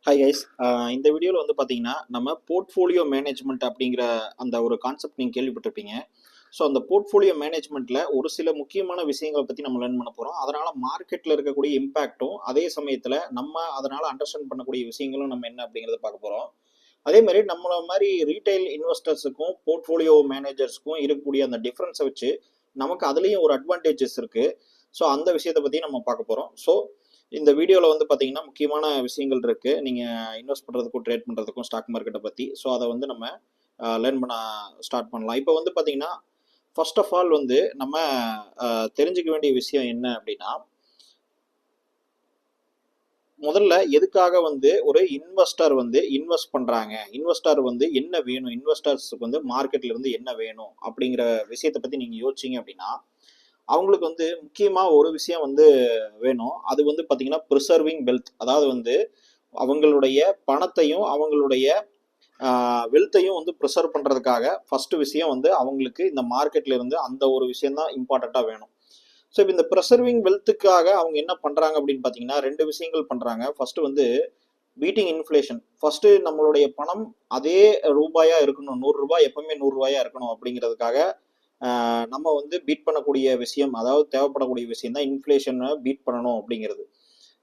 Hi guys. இந்த வீடியோவில் வந்து பார்த்தீங்கன்னா நம்ம போர்ட்ஃபோலியோ மேனேஜ்மெண்ட் அப்படிங்கிற அந்த ஒரு கான்செப்ட் நீங்கள் கேள்விப்பட்டிருப்பீங்க. ஸோ அந்த போர்ட்ஃபோலியோ மேனேஜ்மெண்ட்டில் ஒரு சில முக்கியமான விஷயங்களை பற்றி நம்ம லேர்ன் பண்ண போகிறோம். அதனால் மார்க்கெட்டில் இருக்கக்கூடிய இம்பேக்ட்டும் அதே சமயத்தில் நம்ம அதனால் அண்டர்ஸ்டாண்ட் பண்ணக்கூடிய விஷயங்களும் நம்ம என்ன அப்படிங்கிறத பார்க்க போகிறோம். அதே மாதிரி நம்மள மாதிரி ரீட்டைல் இன்வெஸ்டர்ஸுக்கும் போர்ட்ஃபோலியோ மேனேஜர்ஸுக்கும் இருக்கக்கூடிய அந்த டிஃப்ரென்ஸை வச்சு நமக்கு அதுலேயும் ஒரு அட்வான்டேஜஸ் இருக்குது. ஸோ அந்த விஷயத்தை பற்றி நம்ம பார்க்க போகிறோம். ஸோ இந்த வீடியோவில் வந்து பார்த்தீங்கன்னா முக்கியமான விஷயங்கள் இருக்குது. நீங்கள் இன்வெஸ்ட் பண்ணுறதுக்கும் ட்ரேட் பண்ணுறதுக்கும் ஸ்டாக் மார்க்கெட்டை பற்றி. ஸோ அதை வந்து நம்ம லேர்ன் பண்ண ஸ்டார்ட் பண்ணலாம். இப்போ வந்து பார்த்தீங்கன்னா ஃபர்ஸ்ட் ஆஃப் ஆல் வந்து நம்ம தெரிஞ்சுக்க வேண்டிய விஷயம் என்ன அப்படின்னா, முதல்ல எதுக்காக வந்து ஒரு இன்வெஸ்டர் வந்து இன்வெஸ்ட் பண்ணுறாங்க, இன்வெஸ்டர் வந்து என்ன வேணும், இன்வெஸ்டர்ஸுக்கு வந்து மார்க்கெட்ல இருந்து என்ன வேணும் அப்படிங்கிற விஷயத்தை பற்றி நீங்கள் யோசிச்சிங்க அப்படின்னா, அவங்களுக்கு வந்து முக்கியமாக ஒரு விஷயம் வந்து வேணும். அது வந்து பார்த்தீங்கன்னா ப்ரிசர்விங் வெல்த். அதாவது வந்து அவங்களுடைய பணத்தையும் அவங்களுடைய வெல்த்தையும் வந்து ப்ரிசர்வ் பண்ணுறதுக்காக ஃபர்ஸ்ட் விஷயம் வந்து அவங்களுக்கு இந்த மார்க்கெட்ல இருந்து அந்த ஒரு விஷயம் தான் இம்பார்ட்டண்ட்டாக வேணும். ஸோ இப்போ இந்த ப்ரிசர்விங் வெல்த்துக்காக அவங்க என்ன பண்ணுறாங்க அப்படின்னு பார்த்தீங்கன்னா ரெண்டு விஷயங்கள் பண்ணுறாங்க. ஃபர்ஸ்ட் வந்து பீட்டிங் இன்ஃப்ளேஷன். ஃபர்ஸ்ட் நம்மளுடைய பணம் அதே ரூபாயா இருக்கணும், 100 ரூபாய் எப்பவுமே 100 ரூபாயா இருக்கணும் அப்படிங்கிறதுக்காக நம்ம வந்து பீட் பண்ணக்கூடிய விஷயம், அதாவது தேவைப்படக்கூடிய விஷயம் தான் இன்ஃப்ளேஷனை பீட் பண்ணணும் அப்படிங்கிறது.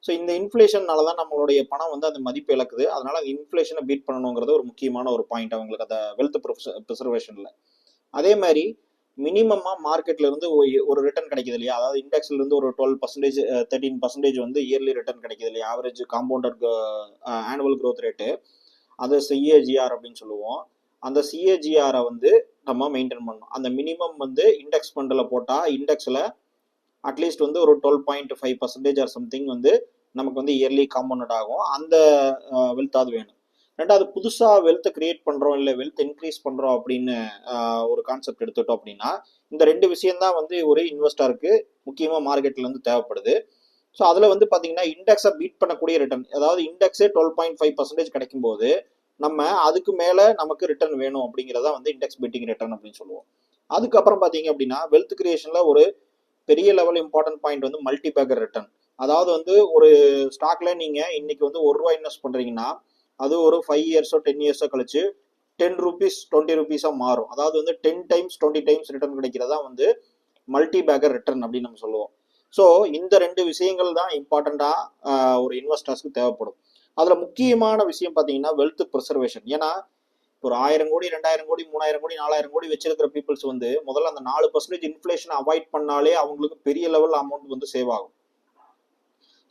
ஸோ இந்த இன்ஃப்ளேஷனால தான் நம்மளுடைய பணம் வந்து அந்த மதிப்பு இழக்குது. அதனால அந்த இன்ஃப்ளேஷனை பீட் பண்ணணுங்கிறது ஒரு முக்கியமான ஒரு பாயிண்ட் அவங்களுக்கு அந்த வெல்த் ப்ரிசர்வேஷனில். அதே மாதிரி மினிமமாக மார்க்கெட்ல இருந்து ஒரு ரிட்டர்ன் கிடைக்குது இல்லையா, அதாவது இண்டெக்ஸ்ல இருந்து ஒரு 12%, 13% வந்து இயர்லி ரிட்டர்ன் கிடைக்குது இல்லையா, average compounded annual growth rate, அது சிஏஜிஆர் அப்படின்னு சொல்லுவோம். அந்த சிஏஜிஆரை வந்து நம்ம மெயின்டைன் பண்ணணும். அந்த மினிமம் வந்து இண்டெக்ஸ் ஃபண்டில் போட்டால் இண்டெக்ஸில் அட்லீஸ்ட் வந்து ஒரு 12.5% ஆர் சம்திங் வந்து நமக்கு வந்து இயர்லி காம்பவுண்டட் ஆகும். அந்த வெல்த்தாவது வேணும். ரெண்டாவது, புதுசாக வெல்த்தை கிரியேட் பண்ணுறோம் இல்லை வெல்த் இன்க்ரீஸ் பண்ணுறோம் அப்படின்னு ஒரு கான்செப்ட் எடுத்துட்டோம் அப்படின்னா இந்த ரெண்டு விஷயம்தான் வந்து ஒரு இன்வெஸ்டருக்கு முக்கியமாக மார்க்கெட்டில் வந்து தேவைப்படுது. ஸோ அதில் வந்து பார்த்தீங்கன்னா இண்டெக்ஸை பீட் பண்ணக்கூடிய ரிட்டர்ன், அதாவது இண்டெக்ஸே 12.5% கிடைக்கும் போது நம்ம அதுக்கு மேலே நமக்கு ரிட்டர்ன் வேணும் அப்படிங்கிறதா வந்து இண்டெக்ஸ் பீட்டிங் ரிட்டர்ன் அப்படின்னு சொல்லுவோம். அதுக்கப்புறம் பார்த்தீங்க அப்படின்னா வெல்த் கிரியேஷனில் ஒரு பெரிய லெவல் இம்பார்ட்டன்ட் பாயிண்ட் வந்து மல்டி பேக்கர் ரிட்டர்ன். அதாவது வந்து ஒரு ஸ்டாக்ல நீங்கள் இன்னைக்கு வந்து ₹1 இன்வெஸ்ட் பண்ணுறீங்கன்னா அது ஒரு 5 இயர்ஸோ 10 இயர்ஸோ கழிச்சு 10 ரூபீஸ் 20 ரூபீஸாக மாறும். அதாவது வந்து 10 டைம்ஸ் 20 டைம்ஸ் ரிட்டர்ன் கிடைக்கிறதா வந்து மல்டி பேக்கர் ரிட்டர்ன் அப்படின்னு நம்ம சொல்லுவோம். ஸோ இந்த ரெண்டு விஷயங்கள் தான் இம்பார்ட்டண்ட்டாக ஒரு இன்வெஸ்டர்ஸ்க்கு தேவைப்படும். அதில் முக்கியமான விஷயம் பார்த்தீங்கன்னா வெல்த் ப்ரிசர்வேஷன். ஏன்னா ஒரு 1000 கோடி 2000 கோடி 3000 கோடி 4000 கோடி வச்சிருக்கிற பீப்புள்ஸ் வந்து முதல்ல அந்த 4% இன்ஃப்ளேஷன் அவாய்ட் பண்ணாலே அவங்களுக்கு பெரிய லெவல் அமௌண்ட் வந்து சேவ் ஆகும்.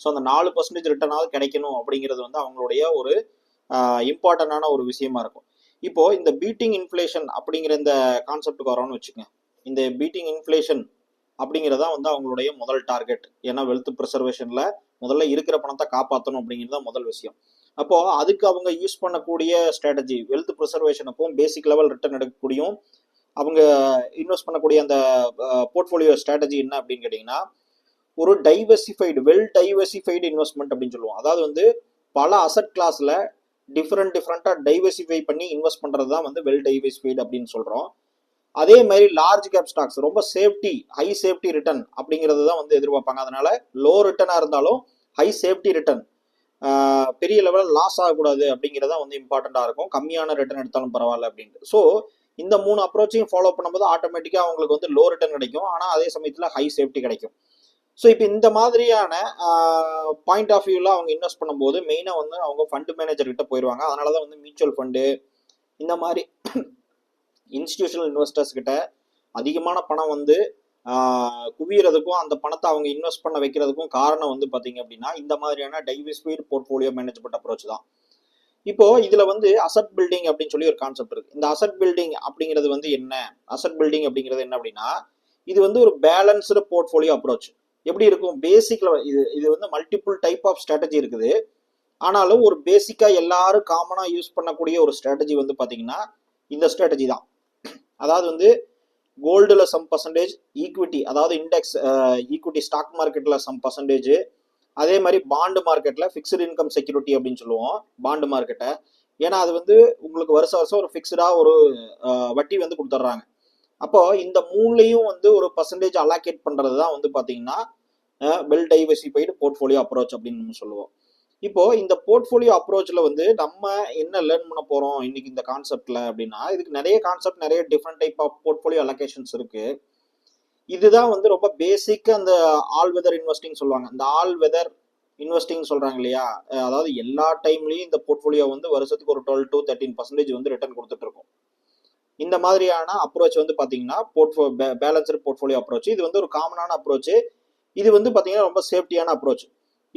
ஸோ அந்த 4% ரிட்டர்னாவது கிடைக்கணும் அப்படிங்கிறது வந்து அவங்களுடைய ஒரு இம்பார்ட்டண்டான ஒரு விஷயமா இருக்கும். இப்போ இந்த பீட்டிங் இன்ஃப்ளேஷன் அப்படிங்கிற இந்த கான்செப்டுக்கு வரோம்னு வச்சுக்கோங்க. இந்த பீட்டிங் இன்ஃப்ளேஷன் அப்படிங்கிறதா வந்து அவங்களுடைய முதல் டார்கெட். ஏன்னா வெல்த் ப்ரிசர்வேஷன்ல முதல்ல இருக்கிற பணத்தை காப்பாற்றணும் அப்படிங்கிறது தான் முதல் விஷயம். அப்போ அதுக்கு அவங்க யூஸ் பண்ணக்கூடிய ஸ்ட்ராட்டஜி, வெல்த் ப்ரிசர்வேஷனுக்கும் பேசிக் லெவல் ரிட்டர்ன் எடுக்கக்கூடியும் அவங்க இன்வெஸ்ட் பண்ணக்கூடிய அந்த போர்ட்ஃபோலியோ ஸ்ட்ராட்டஜி என்ன அப்படின்னு கேட்டிங்கன்னா ஒரு டைவர்சிஃபைடு வெல் டைவர்சிஃபைடு இன்வெஸ்ட்மெண்ட் அப்படின்னு சொல்லுவோம். அதாவது வந்து பல அசட் கிளாஸில் டிஃப்ரெண்ட்டாக டைவர்சிஃபை பண்ணி இன்வெஸ்ட் பண்ணுறது தான் வந்து வெல் டைவர்சிஃபைடு அப்படின்னு சொல்கிறோம். அதே மாதிரி லார்ஜ் கேப் ஸ்டாக்ஸ் ரொம்ப சேஃப்டி, ஹை சேஃப்டி ரிட்டர்ன் அப்படிங்கிறது தான் வந்து எதிர்பார்ப்பாங்க. அதனால லோ ரிட்டர்னாக இருந்தாலும் ஹை சேஃப்டி ரிட்டர்ன், பெரிய லெவலில் லாஸ் ஆகக்கூடாது அப்படிங்கிறதா வந்து இம்பார்ட்டண்ட்டாக இருக்கும். கம்மியான ரிட்டர்ன் எடுத்தாலும் பரவாயில்ல அப்படின்ட்டு. ஸோ இந்த 3 அப்ரோச்சையும் ஃபாலோ பண்ணும்போது ஆட்டோமேட்டிக்காக அவங்களுக்கு வந்து லோ ரிட்டர்ன் கிடைக்கும், ஆனால் அதே சமயத்தில் ஹை சேஃப்டி கிடைக்கும். ஸோ இப்போ இந்த மாதிரியான பாயிண்ட் ஆஃப் வியூவில் அவங்க இன்வெஸ்ட் பண்ணும்போது மெயினாக வந்து அவங்க ஃபண்டு மேனேஜர் கிட்ட போயிடுவாங்க. அதனால தான் வந்து மியூச்சுவல் ஃபண்டு இந்த மாதிரி இன்ஸ்டிடியூஷனல் இன்வெஸ்டர்ஸ் கிட்ட அதிகமான பணம் வந்து குவியறதுக்கும் அந்த பணத்தை அவங்க இன்வெஸ்ட் பண்ண வைக்கிறதுக்கும் காரணம் வந்து பார்த்தீங்க அப்படின்னா இந்த மாதிரியான டைவர்சிஃபைடு போர்ட்ஃபோலியோ மேனேஜ்மெண்ட் அப்ரோச் தான். இப்போ இதுல வந்து அசட் பில்டிங் அப்படின்னு சொல்லி ஒரு கான்செப்ட் இருக்கு. இந்த அசட் பில்டிங் அப்படிங்கிறது வந்து என்ன, அசட் பில்டிங் அப்படிங்கிறது என்ன அப்படின்னா இது வந்து ஒரு பேலன்ஸ்டு போர்ட்ஃபோலியோ அப்ரோச். எப்படி இருக்கும் பேசிக்ல இது வந்து மல்டிபிள் டைப் ஆஃப் ஸ்ட்ராட்டஜி இருக்குது. ஆனாலும் ஒரு பேசிக்கா எல்லாரும் காமனா யூஸ் பண்ணக்கூடிய ஒரு ஸ்ட்ராட்டஜி வந்து பாத்தீங்கன்னா இந்த ஸ்ட்ராட்டஜி தான். அதாவது வந்து கோல்டுல சம் பர்சன்டேஜ், ஈக்விட்டி அதாவது இண்டெக்ஸ் ஈக்விட்டி ஸ்டாக் மார்க்கெட்ல சம் பர்சன்டேஜ், அதே மாதிரி பாண்டு மார்க்கெட்ல ஃபிக்ஸ்டு இன்கம் செக்யூரிட்டி அப்படின்னு சொல்லுவோம் பாண்டு மார்க்கெட்டை. ஏன்னா அது வந்து உங்களுக்கு வருஷம் ஒரு ஃபிக்ஸ்டா ஒரு வட்டி வந்து கொடுத்துட்றாங்க. அப்போ இந்த மூணுலையும் வந்து ஒரு பர்சன்டேஜ் அலாகேட் பண்றது தான் வந்து பாத்தீங்கன்னா வெல் டைவர்சிஃபைடு போர்ட்ஃபோலியோ அப்ரோச் அப்படின்னு நம்ம சொல்லுவோம். இப்போ இந்த போர்ட்ஃபோலியோ அப்ரோச்ல வந்து நம்ம என்ன லேர்ன் பண்ண போறோம் இன்னைக்கு இந்த கான்செப்ட்ல அப்படின்னா, இதுக்கு நிறைய கான்செப்ட், நிறைய different type of portfolio allocations இருக்கு. இதுதான் வந்து ரொம்ப பேசிக் அந்த ஆல் வெதர் இன்வெஸ்டிங் சொல்லுவாங்க. இந்த ஆல் வெதர் இன்வெஸ்டிங் சொல்றாங்க இல்லையா, அதாவது எல்லா டைம்லயும் இந்த போர்ட்ஃபோலியோ வந்து வருஷத்துக்கு ஒரு 12 to 13% வந்து ரிட்டர்ன் கொடுத்துட்டு இருக்கும். இந்த மாதிரியான அப்ரோச் வந்து பாத்தீங்கன்னா பேலன்ஸ்டு போர்ட்ஃபோலியோ அப்ரோச். இது வந்து ஒரு காமனான அப்ரோச். இது வந்து பாத்தீங்கன்னா ரொம்ப சேஃப்டியான அப்ரோச்.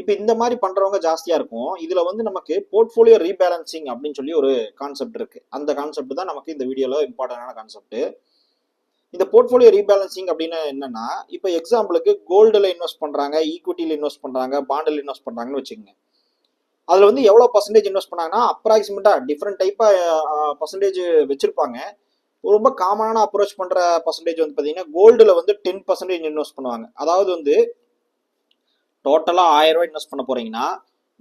இப்போ இந்த மாதிரி பண்றவங்க ஜாஸ்தியா இருக்கும். இதுல வந்து நமக்கு போர்ட்ஃபோலியோ ரீபேலன்சிங் அப்படின்னு சொல்லி ஒரு கான்செப்ட் இருக்கு. அந்த கான்செப்ட் தான் நமக்கு இந்த வீடியோல இம்பார்ட்டன்டான கான்செப்ட். இந்த போர்ட்ஃபோலியோ ரீபேலன்சிங் அப்படின்னா என்னன்னா, இப்போ எக்ஸாம்பிளுக்கு கோல்டுல இன்வெஸ்ட் பண்றாங்க, ஈக்விட்டியில இன்வெஸ்ட் பண்றாங்க, பாண்டில் இன்வெஸ்ட் பண்றாங்கன்னு வச்சுக்கோங்க. அதுல வந்து எவ்வளவு பர்சன்டேஜ் இன்வெஸ்ட் பண்ணாங்கன்னா அப்ராக்சிமேட்டா டிஃப்ரெண்ட் டைப்பா பர்சன்டேஜ் வச்சிருப்பாங்க. ரொம்ப காமனான அப்ரோச் பண்ற பர்சன்டேஜ் வந்து பாத்தீங்கன்னா கோல்டுல வந்து 10% இன்வெஸ்ட் பண்ணுவாங்க. அதாவது வந்து டோட்டலா 1000 ரூபாய் இன்வெஸ்ட் பண்ண போறீங்கன்னா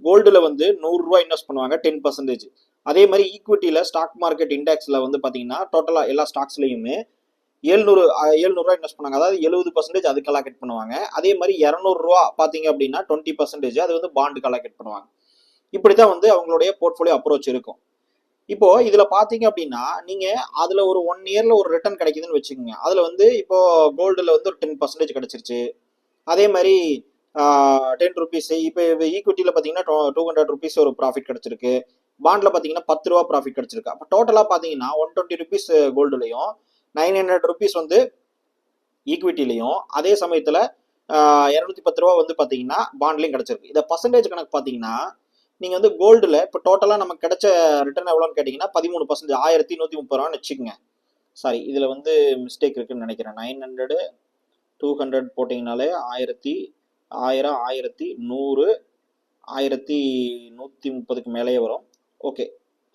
கோல்டுல வந்து 100 ரூபாய் இன்வெஸ்ட் பண்ணுவாங்க 10%. அதே மாதிரி ஈக்விட்டியில ஸ்டாக் மார்க்கெட் இண்டெக்ஸ்ல வந்து பாத்தீங்கன்னா டோட்டலா எல்லா ஸ்டாக்ஸ்லயுமே 700 ரூபாய் இன்வெஸ்ட் பண்ணாங்க. அதாவது 70% அதுக்கு அலாக்கெட் பண்ணுவாங்க. அதே மாதிரி 200 ரூபா பாத்தீங்க அப்படின்னா 20% அது வந்து பாண்டுக்கு அலாக்கெட் பண்ணுவாங்க. இப்படித்தான் வந்து அவங்களுடைய போர்ட்ஃபோலியோ அப்ரோச் இருக்கும். இப்போ இதுல பாத்தீங்க அப்படின்னா நீங்க அதுல ஒரு 1 இயர்ல ஒரு ரிட்டர்ன் கிடைக்குதுன்னு வச்சுக்கோங்க. அதுல வந்து இப்போ கோல்டுல வந்து ஒரு 10% கிடைச்சிருச்சு. அதே மாதிரி 10 ருபீஸ். இப்போ ஈக்விட்டியில பாத்தீங்கன்னா 200 ருபீஸ் ஒரு ப்ராஃபிட் கிடைச்சிருக்கு. பாண்ட்ல பாத்தீங்கன்னா 10 ரூபா ப்ராஃபிட் கிடைச்சிருக்கு. அப்போ டோட்டலா பாத்தீங்கன்னா 120 ருபீஸ் கோல்டுலையும் 900 ருபீஸ் வந்து ஈக்விட்டிலையும் அதே சமயத்துல 210 ரூபா வந்து பாத்தீங்கன்னா பாண்ட்லயும் கிடைச்சிருக்கு. இதை பர்சன்டேஜ் கணக்கு பாத்தீங்கன்னா நீங்க வந்து கோல்டுல இப்போ டோட்டலா நமக்கு கிடைச்ச ரிட்டர்ன் எவ்வளோன்னு கேட்டீங்கன்னா 13%, 1130 ரூபான்னு வச்சுக்கோங்க. சாரி, இதுல வந்து மிஸ்டேக் இருக்குன்னு நினைக்கிறேன். 900 200 போட்டீங்கனாலே 1000 1100 1130க்கு மேலேயே வரும். ஓகே,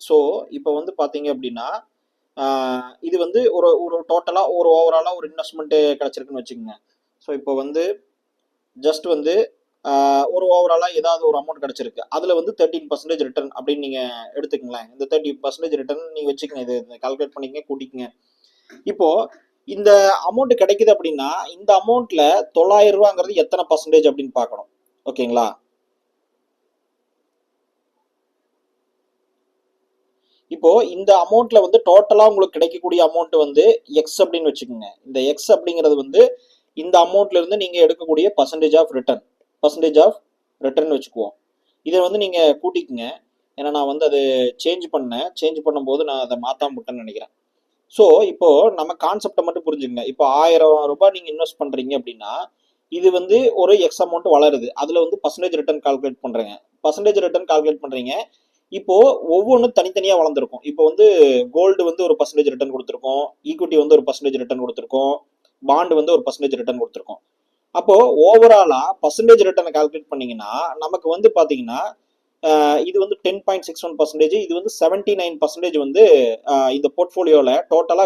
ஸோ இப்போ வந்து பார்த்தீங்க அப்படின்னா இது வந்து ஒரு ஒரு டோட்டலாக ஒரு ஓவராலாக ஒரு இன்வெஸ்ட்மெண்ட்டு கிடச்சிருக்குன்னு வச்சுக்கோங்க. ஸோ இப்போ வந்து ஜஸ்ட் வந்து ஒரு ஓவராலாக ஏதாவது ஒரு அமௌண்ட் கிடச்சிருக்கு. அதில் வந்து 13% ரிட்டர்ன் அப்படின்னு நீங்கள் எடுத்துக்கங்களேன். இந்த 30% ரிட்டர்ன் நீங்கள் வச்சுக்கங்க. இது கால்குலேட் பண்ணிக்கங்க, கூட்டிக்கங்க. இப்போ இந்த அமௌண்ட் கிடைக்குது அப்படின்னா இந்த அமௌண்ட்ல 900 ரூபாங்கிறது எத்தனை பர்சன்டேஜ் அப்படின்னு பார்க்கணும். ஓகேங்களா? இப்போ இந்த அமௌண்ட்ல வந்து டோட்டலா உங்களுக்கு கிடைக்கக்கூடிய அமௌண்ட் வந்து எக்ஸ் அப்படின்னு வச்சுக்கோங்க. இந்த எக்ஸ் அப்படிங்கிறது வந்து இந்த அமௌண்ட்ல இருந்து நீங்க எடுக்கக்கூடிய பர்சன்டேஜ் ஆஃப் ரிட்டர்ன் வச்சுக்குவோம். இதை வந்து நீங்க கூட்டிக்குங்க. ஏன்னா நான் வந்து அது சேஞ்ச் பண்ணும்போது நான் அதை மாத்தாம விட்டேன்னு நினைக்கிறேன். ஸோ இப்போ நம்ம கான்செப்டை மட்டும் புரிஞ்சுங்க. இப்போ 1000 ரூபாய் நீங்க இன்வெஸ்ட் பண்றீங்க அப்படின்னா இது வந்து ஒரு எக்ஸ் அமௌண்ட் வளருது. அதுல வந்து பர்சன்டேஜ் ரிட்டர்ன் கால்குலேட் பண்றீங்க. இப்போ ஒவ்வொன்றும் தனித்தனியா வளர்ந்துருக்கும். இப்போ வந்து கோல்டு வந்து ஒரு பர்சன்டேஜ் ரிட்டர்ன் கொடுத்துருக்கோம், ஈக்விட்டி வந்து ஒரு பர்சன்டேஜ் ரிட்டர்ன் கொடுத்துருக்கோம், பாண்டு வந்து ஒரு பர்சன்டேஜ் ரிட்டர்ன் கொடுத்துருக்கோம். அப்போ ஓவராலா பர்சன்டேஜ் ரிட்டர்னை கால்குலேட் பண்ணீங்கன்னா நமக்கு வந்து பாத்தீங்கன்னா இது வந்து 10.61%, இது வந்து 79% வந்து இந்த போர்ட்ஃபோலியோல டோட்டலா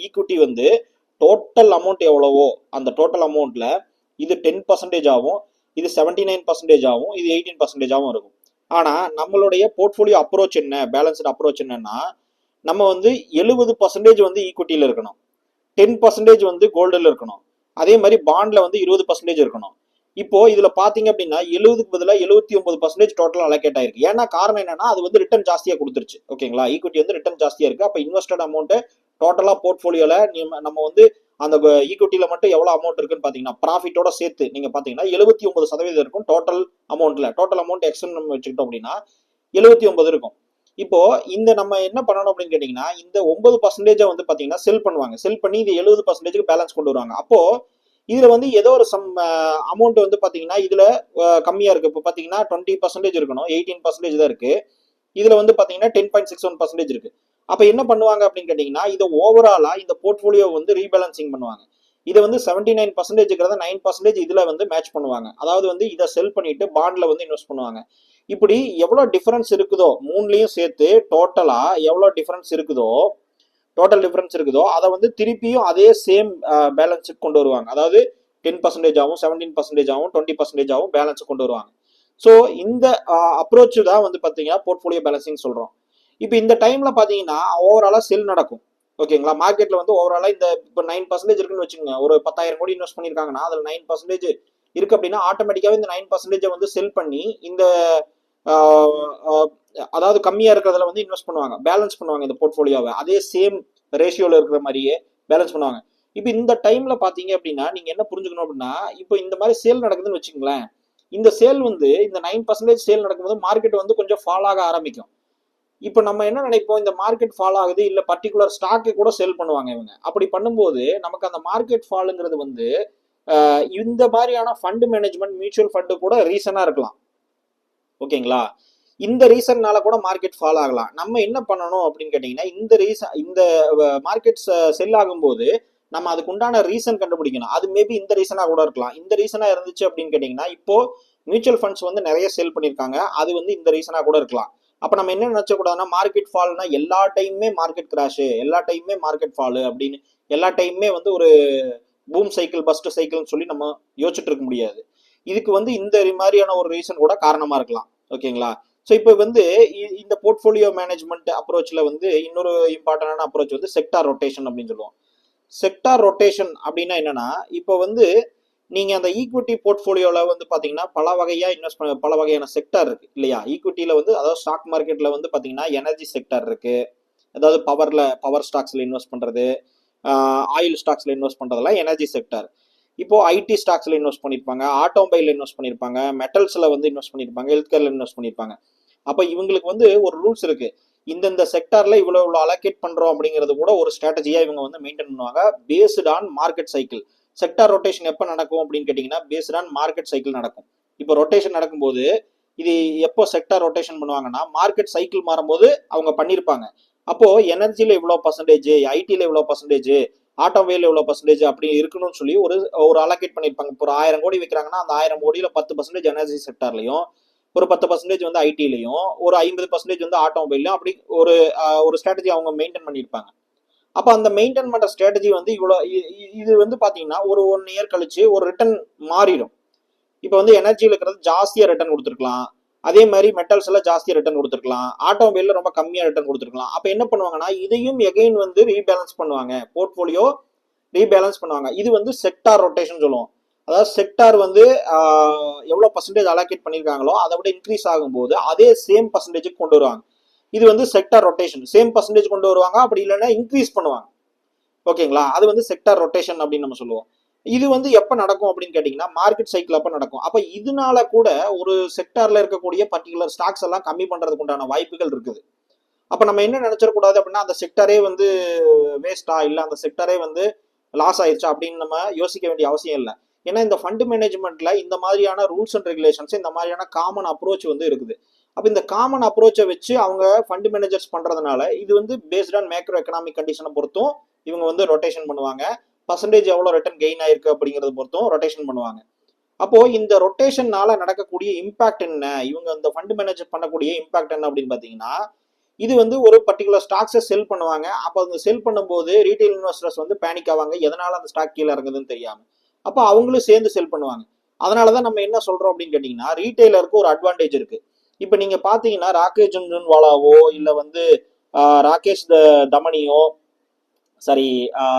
ஈக்விட்டி வந்து டோட்டல் அமௌண்ட் எவ்வளவோ அந்த டோட்டல் அமௌண்ட்ல இது 10% ஆகும், இது 79% ஆகும், இது 18% ஆகும் இருக்கும். ஆனா நம்மளுடைய போர்ட்ஃபோலியோ அப்ரோச் என்ன, பேலன்ஸ்டு அப்ரோச் என்னன்னா நம்ம வந்து 70% வந்து ஈக்விட்டியில இருக்கணும், 10% வந்து கோல்டுல இருக்கணும், அதே மாதிரி பாண்ட்ல வந்து 20% இருக்கணும். இப்போ இதுல பாத்தீங்க அப்படின்னா 70க்கு பதிலாக 79% டோட்டல் அலோகேட் ஆயிருக்கு. ஏன்னா காரணம் என்னன்னா அது வந்து ரிட்டர்ன் ஜாஸ்தியா கொடுத்துருச்சு. ஓகேங்களா? ஈக்விட்டி வந்து ரிட்டர்ன் ஜாஸ்தியா இருக்கு. அப்ப இன்வெஸ்டட் அமௌண்ட் டோட்டலா போர்ட்ஃபோலியோல நம்ம வந்து அந்த ஈக்விட்டியில மட்டும் எவ்வளவு அமௌண்ட் இருக்குன்னு பாத்தீங்கன்னா ப்ராஃபிட்டோட சேர்த்து நீங்க பாத்தீங்கன்னா 79% இருக்கும் டோட்டல் அமௌண்ட் எக்ஸ்ன்னு நம்ம வச்சுக்கிட்டோம் அப்படின்னா 79 இருக்கும். இப்போ இந்த நம்ம என்ன பண்ணணும் அப்படின்னு கேட்டீங்கன்னா இந்த 9% வந்து பாத்தீங்கன்னா செல் பண்ணுவாங்க. செல் பண்ணி இது 70% பேலன்ஸ் கொண்டு வருவாங்க. அப்போ இதுல வந்து ஏதோ ஒரு சம் அமௌண்ட் வந்து பாத்தீங்கன்னா இதுல கம்மியா இருக்கு. இப்போ பாத்தீங்கன்னா 20% இருக்கணும், 18% தான் இருக்கு. இதுல வந்து பாத்தீங்கன்னா 10.61% இருக்கு. அப்ப என்ன பண்ணுவாங்க அப்படின்னு கேட்டீங்கன்னா இதை ஓவராலா இந்த போர்ட்ஃபோலியோ வந்து ரீபேலன்சிங் பண்ணுவாங்க. இதை வந்து 79% 9% இதுல வந்து மேட்ச் பண்ணுவாங்க. அதாவது வந்து இதை செல் பண்ணிட்டு பாண்ட்ல வந்து இன்வெஸ்ட் பண்ணுவாங்க. இப்படி எவ்வளவு டிஃபரன்ஸ் இருக்குதோ மூணுலயும் சேர்த்து டோட்டலா எவ்வளவு டிஃபரன்ஸ் இருக்குதோ அதை வந்து திருப்பியும் அதே சேம் பேலன்ஸுக்கு கொண்டு வருவாங்க. அதாவது 10% ஆகும், 17% ஆகும், 20% ஆகும், பேலன்ஸ் கொண்டு வருவாங்க. ஸோ இந்த அப்ரோச் தான் வந்து பாத்தீங்கன்னா போர்ட்ஃபோலியோ பேலன்சிங் சொல்றோம். இப்போ இந்த டைம்ல பாத்தீங்கன்னா ஓவராலா செல் நடக்கும். ஓகேங்களா? மார்க்கெட்ல வந்து ஓவராலா இந்த இப்போ 9% இருக்குன்னு வச்சுக்கோங்க. ஒரு 10,000 கோடி இன்வெஸ்ட் பண்ணிருக்காங்கன்னா அதுல 9% இருக்கு அப்படின்னா ஆட்டோமேட்டிக்காவே இந்த 9% வந்து செல் பண்ணி இந்த அதாவது கம்மியா இருக்கிறதுல வந்து இன்வெஸ்ட் பண்ணுவாங்க, பேலன்ஸ் பண்ணுவாங்க இந்த போர்ட்ஃபோலியோவை, அதே சேம் ரேஷியோல இருக்கிற மாதிரியே பேலன்ஸ் பண்ணுவாங்க. இப்போ இந்த டைம்ல பாத்தீங்க அப்படின்னா நீங்க என்ன புரிஞ்சுக்கணும் அப்படின்னா, இப்போ இந்த மாதிரி சேல் நடக்குதுன்னு வச்சுக்கோங்களேன், இந்த சேல் வந்து இந்த 9% சேல் நடக்கும்போது மார்க்கெட் வந்து கொஞ்சம் ஃபால் ஆக ஆரம்பிக்கும். இப்போ நம்ம என்ன நினைப்போம், இந்த மார்க்கெட் ஃபால் ஆகுது, இல்ல பர்டிகுலர் ஸ்டாக்கு கூட சேல் பண்ணுவாங்க இவங்க. அப்படி பண்ணும்போது நமக்கு அந்த மார்க்கெட் ஃபாலுங்கிறது வந்து இந்த மாதிரியான ஃபண்ட் மேனேஜ்மெண்ட் மியூச்சுவல் ஃபண்டு கூட ரீசனா இருக்கலாம். ஓகேங்களா? இந்த ரீசன்னால கூட மார்க்கெட் ஃபால் ஆகலாம். நம்ம என்ன பண்ணணும் அப்படின்னு கேட்டீங்கன்னா, இந்த மார்க்கெட் செல் ஆகும்போது நம்ம அதுக்கு உண்டான ரீசன் கண்டுபிடிக்கணும். அது மேபி இந்த ரீசனா கூட இருக்கலாம். இந்த ரீசனா இருந்துச்சு அப்படின்னு கேட்டீங்கன்னா, இப்போ மியூச்சுவல் ஃபண்ட்ஸ் வந்து நிறைய சேல் பண்ணியிருக்காங்க, அது வந்து இந்த ரீசனா கூட இருக்கலாம். அப்ப நம்ம என்ன நினைச்சக்கூடாதுன்னா, மார்க்கெட் ஃபால்னா எல்லா டைமுமே மார்க்கெட் கிராஷ், எல்லா டைமுமே மார்க்கெட் ஃபால் அப்படின்னு எல்லா டைமுமே வந்து ஒரு பூம் சைக்கிள் பஸ்ட் சைக்கிள்னு சொல்லி நம்ம யோசிச்சுட்டு இருக்க முடியாது. இதுக்கு வந்து இந்த மாதிரியான ஒரு ரீசன் கூட காரணமா இருக்கலாம். ஓகேங்களா? ஸோ இப்போ வந்து இந்த போர்ட்ஃபோலியோ மேனேஜ்மெண்ட் அப்ரோச்ல வந்து இன்னொரு இம்பார்ட்டன்டான அப்ரோச் வந்து செக்டார் ரொட்டேஷன் அப்படின்னு சொல்லுவோம். செக்டார் ரொட்டேஷன் அப்படின்னா என்னன்னா, இப்போ வந்து நீங்க அந்த ஈக்விட்டி போர்ட்ஃபோலியோல வந்து பாத்தீங்கன்னா பல வகையா இன்வெஸ்ட் பண்ண பல வகையான செக்டார் இருக்கு இல்லையா? ஈக்விட்டியில வந்து அதாவது ஸ்டாக் மார்க்கெட்ல வந்து பாத்தீங்கன்னா எனர்ஜி செக்டார் இருக்கு, அதாவது பவர் ஸ்டாக்ஸ்ல இன்வெஸ்ட் பண்றது, ஆயில் ஸ்டாக்ஸ்ல இன்வெஸ்ட் பண்றதெல்லாம் எனர்ஜி செக்டார். இப்போ ஐடி ஸ்டாக்ஸ்ல இன்வெஸ்ட் பண்ணிருப்பாங்க, ஆட்டோமொபைல் இன்வெஸ்ட் பண்ணிருப்பாங்க, மெட்டல்ஸ்ல வந்து இன்வெஸ்ட் பண்ணிருப்பாங்க, ஹெல்த் கேர்ல இன்வெஸ்ட் பண்ணிருப்பாங்க. அப்ப இவங்களுக்கு வந்து ஒரு ரூல்ஸ் இருக்கு, இந்த செக்டார்ல இவ்வளவு இவ்வளவு அலோகேட் பண்றோம் அப்படிங்கிறது கூட ஒரு ஸ்ட்ராட்டஜியா இவங்க வந்து மெயின்டைன் பண்ணுவாங்க, based on market cycle. Sector rotation எப்ப நடக்கும் அப்படின்னு கேட்டீங்கன்னா, பேஸ்ட் ஆன் மார்க்கெட் சைக்கிள் நடக்கும். இப்போ ரொட்டேஷன் நடக்கும்போது இது எப்போ செக்டார் ரொட்டேஷன் பண்ணுவாங்கன்னா, மார்க்கெட் சைக்கிள் மாறும்போது அவங்க பண்ணிருப்பாங்க. அப்போ எனர்ஜில இவ்வளவு பர்சன்டேஜ், ஐடில இவ்வளவு பர்சன்டேஜ், ஆட்டோமொபைல் எவ்வளவு பர்சன்டேஜ் அப்படி இருக்கணும்னு சொல்லி ஒரு ஒரு அலோகேட் பண்ணிருப்பாங்க. இப்போ ஒரு 1000 கோடி வைக்கிறாங்கன்னா அந்த 1000 கோடியில 10% எனர்ஜி செக்டார்லையும், ஒரு 10% வந்து ஐடிலையும், ஒரு 50% வந்து ஆட்டோமொபைலையும், அப்படி ஒரு ஒரு ஸ்ட்ராட்டஜி அவங்க மெயின்டைன் பண்ணியிருப்பாங்க. அப்ப அந்த மெயின்டைன் பண்ற ஸ்ட்ராட்டஜி வந்து இது வந்து பாத்தீங்கன்னா ஒரு 1 இயர் கழிச்சு ஒரு ரிட்டர்ன் மாறிடும். இப்போ வந்து எனர்ஜியில் இருக்கிறது ஜாஸ்தியா ரிட்டர்ன் கொடுத்துருக்கலாம், அதே மாதிரி மெட்டல்ஸ் எல்லாம் ஜாஸ்தியா ரிட்டர்ன் கொடுத்துருக்கலாம், ஆட்டோமொபைல்ல ரொம்ப கம்மியா ரிட்டர்ன் கொடுத்துருக்கலாம். அப்ப என்ன பண்ணுவாங்கன்னா இதையும் எகைன் வந்து ரீபேலன்ஸ் பண்ணுவாங்க, போர்ட்ஃபோலியோ ரீபேலன்ஸ் பண்ணுவாங்க. இது வந்து செக்டார் ரொட்டேஷன் சொல்லுவோம். அதாவது செக்டார் வந்து எவ்வளவு பர்சன்டேஜ் அலோகேட் பண்ணிருக்காங்களோ அதை விட இன்க்ரீஸ் ஆகும்போது அதே சேம் பர்சன்டேஜுக்கு கொண்டு வருவாங்க. இது வந்து செக்டார் ரொட்டேஷன், சேம் பர்சன்டேஜ் கொண்டு வருவாங்க, அப்படி இல்லைன்னா இன்க்ரீஸ் பண்ணுவாங்க. ஓகேங்களா? அது வந்து செக்டார் ரொட்டேஷன் அப்படின்னு நம்ம சொல்லுவோம். இது வந்து எப்ப நடக்கும் அப்படின்னு கேட்டீங்கன்னா மார்க்கெட் சைக்கிள் அப்ப நடக்கும். அப்ப இதனால கூட ஒரு செக்டார்ல இருக்கக்கூடிய பர்டிகுலர் ஸ்டாக்ஸ் எல்லாம் கம்மி பண்றதுக்கு உண்டான வாய்ப்புகள் இருக்குது. அப்ப நம்ம என்ன நினைச்சிடக்கூடாது அப்படின்னா அந்த செக்டரே வந்து வேஸ்டா, இல்ல அந்த செக்டரே வந்து லாஸ் ஆயிடுச்சா அப்படின்னு நம்ம யோசிக்க வேண்டிய அவசியம் இல்லை. ஏன்னா இந்த ஃபண்ட் மேனேஜ்மெண்ட்ல இந்த மாதிரியான ரூல்ஸ் அண்ட் ரெகுலேஷன்ஸ், இந்த மாதிரியான காமன் அப்ரோச் வந்து இருக்குது. அப்ப இந்த காமன் அப்ரோச்சை வச்சு அவங்க ஃபண்ட் மேனேஜர்ஸ் பண்றதுனால இது வந்து பேஸ்ட் ஆன் மேக்ரோ எக்கனாமிக் கண்டிஷனை பொறுத்தும் இவங்க வந்து ரொட்டேஷன் பண்ணுவாங்க. பர்சன்டேஜ் எவ்வளவு ரிட்டர்ன் கெயின் ஆயிருக்கு அப்படிங்கறது பொறுத்தும் ரொட்டேஷன் பண்ணுவாங்க. அப்போ இந்த ரொட்டேஷன்னால நடக்கக்கூடிய இம்பாக்ட் என்ன, இவங்க இந்த ஃபண்ட் மேனேஜர் பண்ணக்கூடிய இம்பாக்ட் என்ன அப்படின்னு பாத்தீங்கன்னா, இது வந்து ஒரு பர்டிகுலர் ஸ்டாக்ஸை செல் பண்ணுவாங்க. அப்போ அந்த செல் பண்ணும்போது ரீட்டைல் இன்வெஸ்டர்ஸ் வந்து பேனிக் ஆவாங்க, எதனால அந்த ஸ்டாக் கீழே இறங்குதுன்னு தெரியாம. அப்போ அவங்களும் சேர்ந்து செல் பண்ணுவாங்க. அதனாலதான் நம்ம என்ன சொல்றோம் அப்படின்னு கேட்டீங்கன்னா, ரீட்டைலருக்கு ஒரு அட்வான்டேஜ் இருக்கு. இப்ப நீங்க பாத்தீங்கன்னா ராகேஷ் ஜுன்ஜுன்வாலாவோ இல்ல வந்து ராகேஷ் தமனியோ, சாரி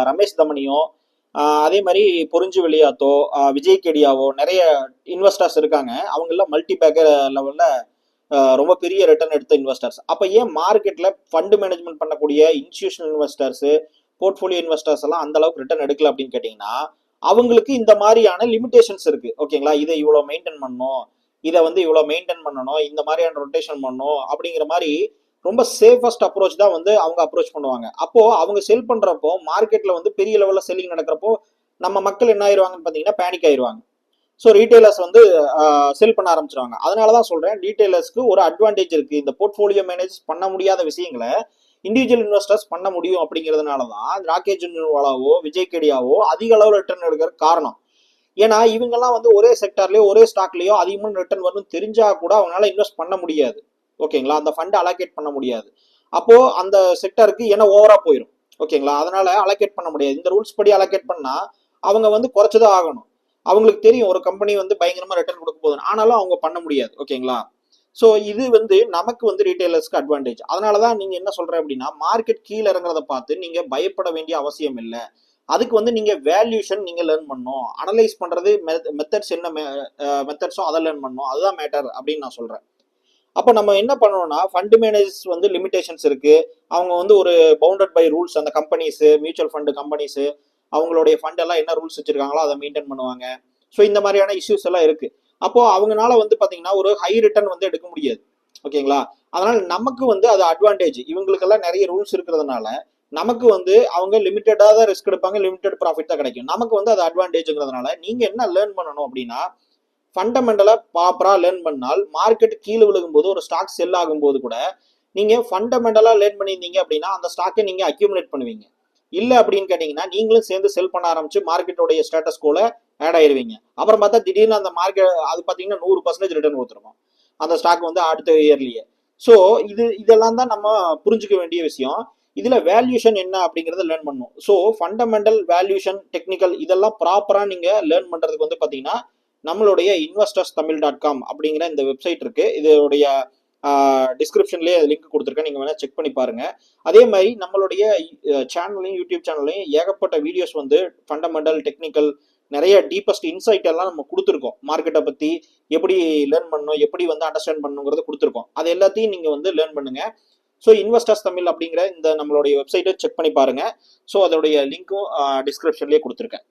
ரமேஷ் தமனியோ, அதே மாதிரி பொறிஞ்சு வெளியாத்தோ, விஜய் கேடியாவோ, நிறைய இன்வெஸ்டர்ஸ் இருக்காங்க. அவங்க எல்லாம் மல்டி பேக்கர் லெவல்ல ரொம்ப பெரிய ரிட்டர்ன் எடுத்த இன்வெஸ்டர்ஸ். அப்ப ஏன் மார்க்கெட்ல ஃபண்ட் மேனேஜ்மெண்ட் பண்ணக்கூடிய இன்ஸ்டிடியூஷனல் இன்வெஸ்டர்ஸ், போர்ட்ஃபோலியோ இன்வெஸ்டர்ஸ் எல்லாம் அந்த அளவுக்கு ரிட்டர்ன் எடுக்கல அப்படின்னு கேட்டீங்கன்னா, அவங்களுக்கு இந்த மாதிரியான லிமிடேஷன்ஸ் இருக்கு. ஓகேங்களா? இதை இவ்வளவு மெயின்டைன் பண்ணணும், இதை வந்து இவ்வளவு மெயின்டைன் பண்ணணும், இந்த மாதிரியான ரொட்டேஷன் பண்ணணும் அப்படிங்கிற மாதிரி ரொம்ப சேஃபஸ்ட் அப்ரோச் தான் வந்து அவங்க அப்ரோச் பண்ணுவாங்க. அப்போ அவங்க செல் பண்றப்போ மார்க்கெட்ல வந்து பெரிய லெவல்ல செல்லிங் நடக்கிறப்போ நம்ம மக்கள் என்ன ஆயிருவாங்கன்னு பாத்தீங்கன்னா பேனிக் ஆயிருவாங்க. ஸோ ரீட்டைலர்ஸ் வந்து செல் பண்ண ஆரம்பிச்சிருவாங்க. அதனாலதான் சொல்றேன், ரீட்டைலர்ஸ்க்கு ஒரு அட்வான்டேஜ் இருக்கு. இந்த போர்ட்ஃபோலியோ மேனேஜ் பண்ண முடியாத விஷயங்களை இண்டிவிஜுவல் இன்வெஸ்டர்ஸ் பண்ண முடியும் அப்படிங்கிறதுனாலதான் ராகேஷ் ஜுன்ஜுன்வாலாவோ விஜய் கேடியாவோ அதிக அளவு ரிட்டர்ன் எடுக்கிற காரணம். ஏன்னா இவங்கெல்லாம் வந்து ஒரே செக்டார்லயோ ஒரே ஸ்டாக்லயோ அதிகமான ரிட்டர்ன் வரணும் தெரிஞ்சா கூட அவங்களால இன்வெஸ்ட் பண்ண முடியாது. ஓகேங்களா? அந்த ஃபண்ட் அலோகேட் பண்ண முடியாது. அப்போ அந்த செக்டருக்கு ஏன்னா ஓவரா போயிடும். ஓகேங்களா? அதனால அலோகேட் பண்ண முடியாது. இந்த ரூல்ஸ் படி அலோகேட் பண்ணா அவங்க வந்து குறைச்சுதான் ஆகணும். அவங்களுக்கு தெரியும் ஒரு கம்பெனி வந்து பயங்கரமா ரிட்டர்ன் கொடுக்க போகுது, ஆனாலும் அவங்க பண்ண முடியாது. ஓகேங்களா? ஸோ இது வந்து நமக்கு வந்து ரீட்டைலர்ஸ்க்கு அட்வான்டேஜ். அதனாலதான் நீங்க என்ன சொல்ற அப்படின்னா மார்க்கெட் கீழே இறங்குறத பார்த்து நீங்க பயப்பட வேண்டிய அவசியம் இல்லை. அதுக்கு வந்து நீங்க வேல்யூஷன் நீங்க லேர்ன் பண்ணணும், அனலைஸ் பண்றது மெத்தட்ஸ் என்ன மெத்தட்ஸோ அதை லேர்ன் பண்ணணும், அதுதான் மேட்டர் அப்படின்னு நான் சொல்றேன். அப்போ நம்ம என்ன பண்ணணும்னா ஃபண்ட் மேனேஜர்ஸ் வந்து லிமிடேஷன்ஸ் இருக்கு. அவங்க வந்து ஒரு பவுண்டட் பை ரூல்ஸ், அந்த கம்பெனிஸ், மியூச்சுவல் ஃபண்ட் கம்பெனிஸ் அவங்களுடைய ஃபண்ட் எல்லாம் என்ன ரூல்ஸ் வச்சிருக்காங்களோ அதை மெயின்டைன் பண்ணுவாங்க. ஸோ இந்த மாதிரியான இஷ்யூஸ் எல்லாம் இருக்கு. அப்போ அவங்கனால வந்து பாத்தீங்கன்னா ஒரு ஹை ரிட்டர்ன் வந்து எடுக்க முடியாது. ஓகேங்களா? அதனால நமக்கு வந்து அது அட்வான்டேஜ். இவங்களுக்கெல்லாம் நிறைய ரூல்ஸ் இருக்கிறதுனால நமக்கு வந்து அவங்க லிமிட்டடா தான் ரிஸ்க் எடுப்பாங்க, லிமிடெட் ப்ராஃபிட் தான் கிடைக்கும். நமக்கு வந்து அது அட்வான்டேஜ்ங்கிறதுனால நீங்க என்ன லேர்ன் பண்ணணும் அப்படின்னா, ஃபண்டமெண்டலா ப்ராப்பரா லேர்ன் பண்ணால் மார்க்கெட் கீழே விழுகும்போது ஒரு ஸ்டாக் செல் ஆகும்போது கூட நீங்க ஃபண்டமெண்டலா லேர்ன் பண்ணியிருந்தீங்க அப்படின்னா அந்த ஸ்டாக்கை நீங்க அக்யூமுலேட் பண்ணுவீங்க. இல்ல அப்படின்னு கேட்டீங்கன்னா நீங்களும் சேர்ந்து செல் பண்ண ஆரம்பிச்சு மார்க்கெட்டோடைய ஸ்டேட்டஸ் கோல ஆட் ஆயிருவீங்க. அப்புறம் பார்த்தா திடீர்னு அந்த மார்க்கெட் அது பார்த்தீங்கன்னா 100% ரிட்டர்ன் கொடுத்துருக்கும் அந்த ஸ்டாக் வந்து அடுத்த இயர்லயே. ஸோ இதெல்லாம் தான் நம்ம புரிஞ்சுக்க வேண்டிய விஷயம். இதுல வேல்யூஷன் என்ன அப்படிங்கறத லேர்ன் பண்ணும். ஸோ ஃபண்டமெண்டல், வேல்யூஷன், டெக்னிக்கல் இதெல்லாம் ப்ராப்பரா நீங்க லேர்ன் பண்றதுக்கு வந்து பாத்தீங்கன்னா நம்மளுடைய investorstamil.com அப்படிங்கிற இந்த வெப்சைட் இருக்கு. இதோடைய டிஸ்கிரிப்ஷன்லேயே லிங்க் கொடுத்துருக்கேன், நீங்கள் வேணால் செக் பண்ணி பாருங்க. அதே மாதிரி நம்மளுடைய சேனல்லையும் யூடியூப் சேனல்லையும் ஏகப்பட்ட வீடியோஸ் வந்து ஃபண்டமெண்டல், டெக்னிக்கல், நிறைய டீப்பஸ்ட் இன்சைட் எல்லாம் நம்ம கொடுத்துருக்கோம். மார்க்கெட்டை பற்றி எப்படி லேர்ன் பண்ணணும், எப்படி வந்து அண்டர்ஸ்டாண்ட் பண்ணணுங்கிறத கொடுத்துருக்கோம். அது எல்லாத்தையும் நீங்கள் வந்து லேர்ன் பண்ணுங்க. ஸோ இன்வெஸ்டர்ஸ் தமிழ் அப்படிங்கிற இந்த நம்மளுடைய வெப்சைட்டை செக் பண்ணி பாருங்க. ஸோ அதோடைய லிங்க்கும் டிஸ்கிரிப்ஷன்லேயே கொடுத்துருக்கேன்.